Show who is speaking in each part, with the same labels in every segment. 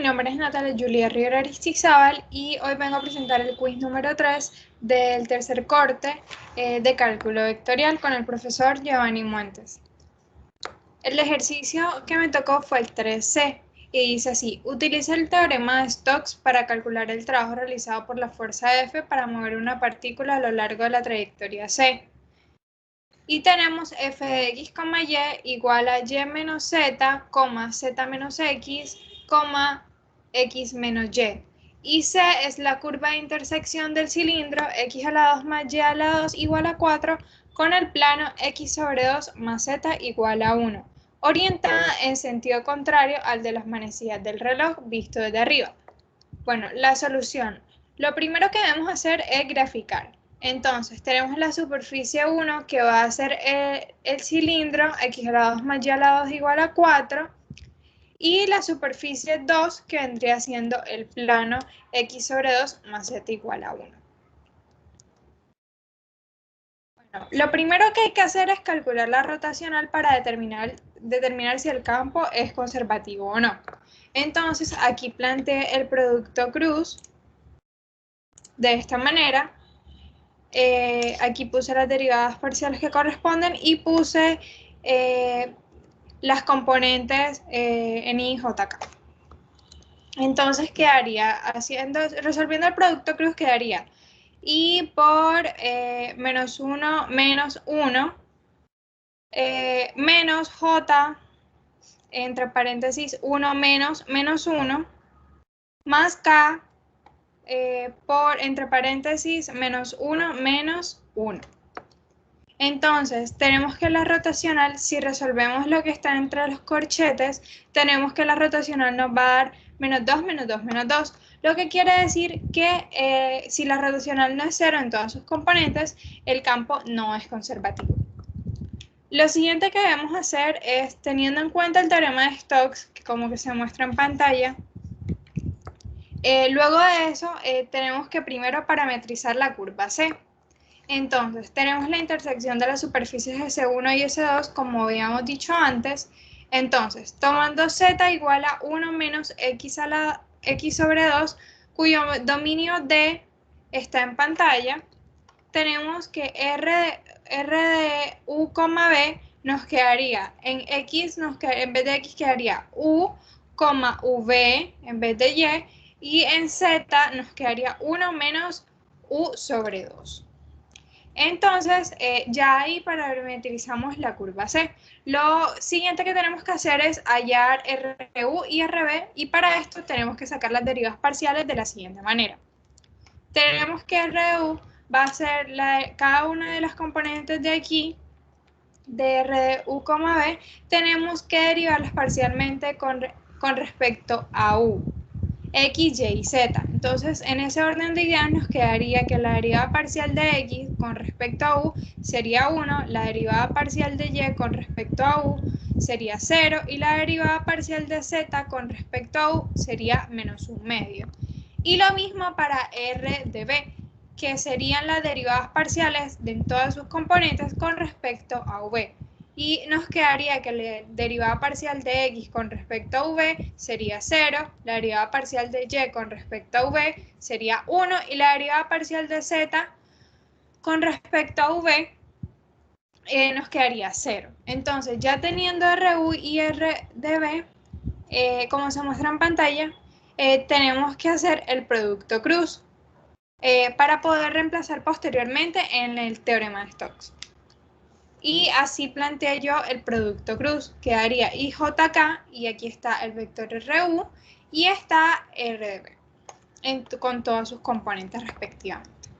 Speaker 1: nombre es Natalia Julia Rivera Aristizábal y hoy vengo a presentar el quiz número 3 del tercer corte de cálculo vectorial con el profesor Giovanni Muentes. El ejercicio que me tocó fue el 3C y dice así: utiliza el teorema de Stokes para calcular el trabajo realizado por la fuerza F para mover una partícula a lo largo de la trayectoria C. Y tenemos f de x, y igual a y menos z, z menos x, x menos y. Y C es la curva de intersección del cilindro x a la 2 más y a la 2 igual a 4 con el plano x sobre 2 más z igual a 1, orientada en sentido contrario al de las manecillas del reloj visto desde arriba. Bueno, la solución. Lo primero que debemos hacer es graficar. Entonces, tenemos la superficie 1 que va a ser el cilindro x a la 2 más y a la 2 igual a 4. Y la superficie 2 que vendría siendo el plano x sobre 2 más z igual a 1. Bueno, lo primero que hay que hacer es calcular la rotacional para determinar si el campo es conservativo o no. Entonces, aquí planteé el producto cruz de esta manera. Aquí puse las derivadas parciales que corresponden y puse las componentes en I y JK. Entonces quedaría, resolviendo el producto cruz, quedaría I por menos 1 menos 1 menos J entre paréntesis 1 menos menos 1 más K por entre paréntesis menos 1 menos 1. Entonces, tenemos que la rotacional, si resolvemos lo que está entre los corchetes, tenemos que la rotacional nos va a dar menos 2, menos 2, menos 2. Lo que quiere decir que si la rotacional no es 0 en todas sus componentes, el campo no es conservativo. Lo siguiente que debemos hacer es, teniendo en cuenta el teorema de Stokes, que como que se muestra en pantalla, luego de eso tenemos que primero parametrizar la curva C. Entonces, tenemos la intersección de las superficies S1 y S2, como habíamos dicho antes. Entonces, tomando Z igual a 1 menos X a la X sobre 2, cuyo dominio D está en pantalla, tenemos que R de U, B nos quedaría, en vez de X quedaría U, V en vez de Y en Z nos quedaría 1 menos U sobre 2. Entonces, ya ahí parametrizamos la curva C. Lo siguiente que tenemos que hacer es hallar RU y RB, y para esto tenemos que sacar las derivadas parciales de la siguiente manera. Tenemos que RU va a ser cada una de las componentes de aquí, de RU, B, tenemos que derivarlas parcialmente con respecto a U. X, Y y Z. Entonces, en ese orden de ideas nos quedaría que la derivada parcial de X con respecto a U sería 1, la derivada parcial de Y con respecto a U sería 0 y la derivada parcial de Z con respecto a U sería menos 1 medio. Y lo mismo para R de B, que serían las derivadas parciales de todas sus componentes con respecto a V. Y nos quedaría que la derivada parcial de x con respecto a v sería 0, la derivada parcial de y con respecto a v sería 1 y la derivada parcial de z con respecto a v nos quedaría 0. Entonces, ya teniendo RU y RdB, como se muestra en pantalla, tenemos que hacer el producto cruz para poder reemplazar posteriormente en el teorema de Stokes. Y así planteé yo el producto cruz, quedaría IJK, y aquí está el vector RU, y está RDB, con todas sus componentes respectivamente.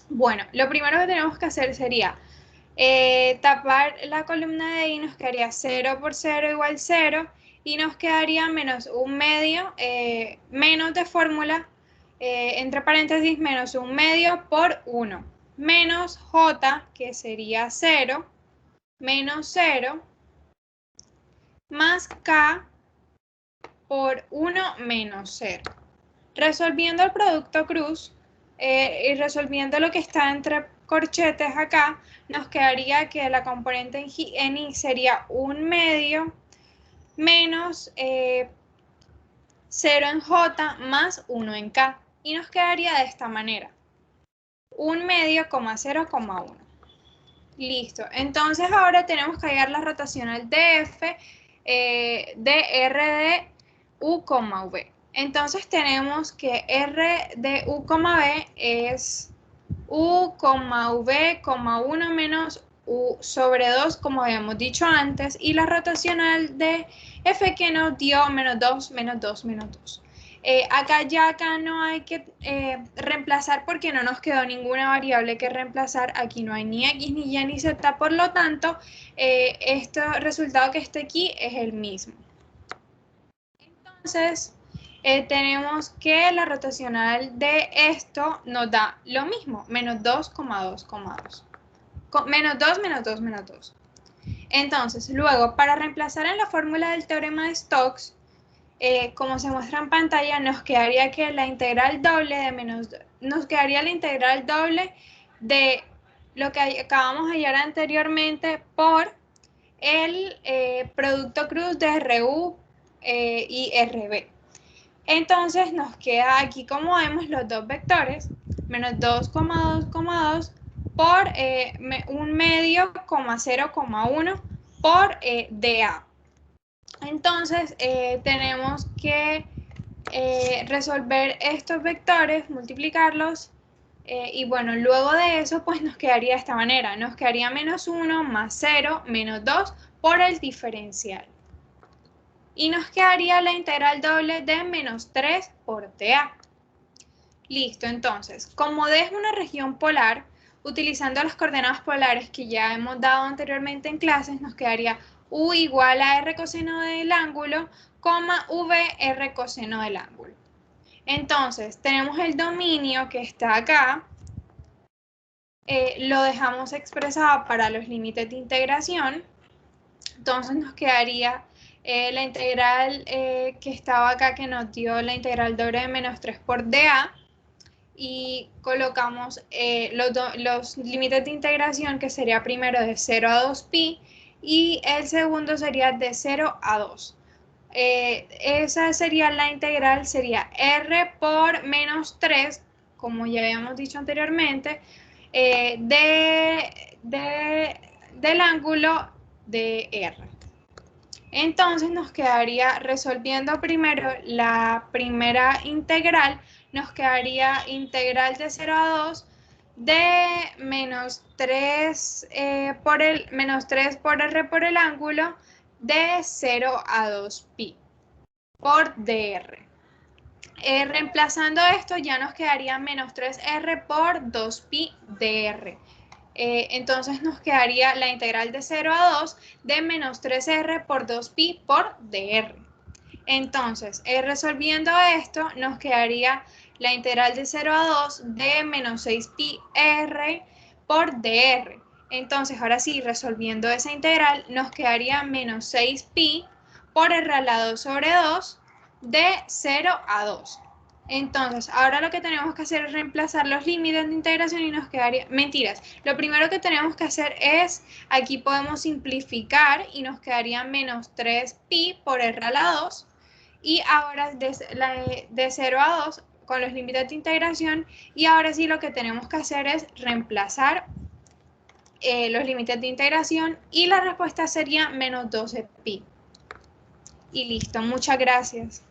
Speaker 1: Bueno, lo primero que tenemos que hacer sería tapar la columna de I, nos quedaría 0 por 0 igual 0, y nos quedaría menos 1 medio, menos de fórmula, entre paréntesis, menos 1 medio por 1, menos J, que sería 0, menos 0, más K por 1 menos 0. Resolviendo el producto cruz y resolviendo lo que está entre corchetes acá, nos quedaría que la componente en I sería 1 medio menos 0 en J más 1 en K. Y nos quedaría de esta manera. 1 medio, 0,1. Listo. Entonces ahora tenemos que hallar la rotacional de F de R de U, V. Entonces tenemos que R de U, V es U, V, 1 menos U sobre 2, como habíamos dicho antes, y la rotacional de F que nos dio menos 2, menos 2, menos 2. Acá no hay que reemplazar porque no nos quedó ninguna variable que reemplazar. Aquí no hay ni X, ni Y, ni Z, por lo tanto, este resultado que está aquí es el mismo. Entonces, tenemos que la rotacional de esto nos da lo mismo, menos 2,2,2. Menos 2, menos 2, menos 2. Entonces, luego, para reemplazar en la fórmula del teorema de Stokes, como se muestra en pantalla, nos quedaría que la integral doble de nos quedaría la integral doble de lo que acabamos de hallar anteriormente por el producto cruz de RU y RB. Entonces nos queda aquí, como vemos, los dos vectores, menos 2,2,2 por 1 medio, 0,1 por DA. Entonces tenemos que resolver estos vectores, multiplicarlos, y bueno, luego de eso pues nos quedaría de esta manera, nos quedaría menos 1 más 0 menos 2 por el diferencial. Y nos quedaría la integral doble de menos 3 por dA. Listo, entonces, como D es una región polar, utilizando las coordenadas polares que ya hemos dado anteriormente en clases, nos quedaría U igual a R coseno del ángulo, V R coseno del ángulo. Entonces, tenemos el dominio que está acá, lo dejamos expresado para los límites de integración, entonces nos quedaría la integral que estaba acá, que nos dio la integral doble de menos 3 por dA, y colocamos los límites de integración, que sería primero de 0 a 2pi y el segundo sería de 0 a 2. Esa sería la integral, sería r por menos 3, como ya habíamos dicho anteriormente, del ángulo de R. Entonces nos quedaría, resolviendo primero la primera integral, nos quedaría integral de 0 a 2 de menos 3 por R por el ángulo de 0 a 2pi por dr. Reemplazando esto ya nos quedaría menos 3R por 2pi dr. Entonces nos quedaría la integral de 0 a 2 de menos 3R por 2pi por dr. Entonces, resolviendo esto, nos quedaría la integral de 0 a 2 de menos 6pi r por dr. Entonces, ahora sí, resolviendo esa integral, nos quedaría menos 6pi por r a la 2 sobre 2 de 0 a 2. Entonces, ahora lo que tenemos que hacer es reemplazar los límites de integración y nos quedaría, mentiras, lo primero que tenemos que hacer es, aquí podemos simplificar y nos quedaría menos 3pi por r a la 2, y ahora de 0 a 2 con los límites de integración, y ahora sí lo que tenemos que hacer es reemplazar los límites de integración y la respuesta sería menos 12pi. Y listo, muchas gracias.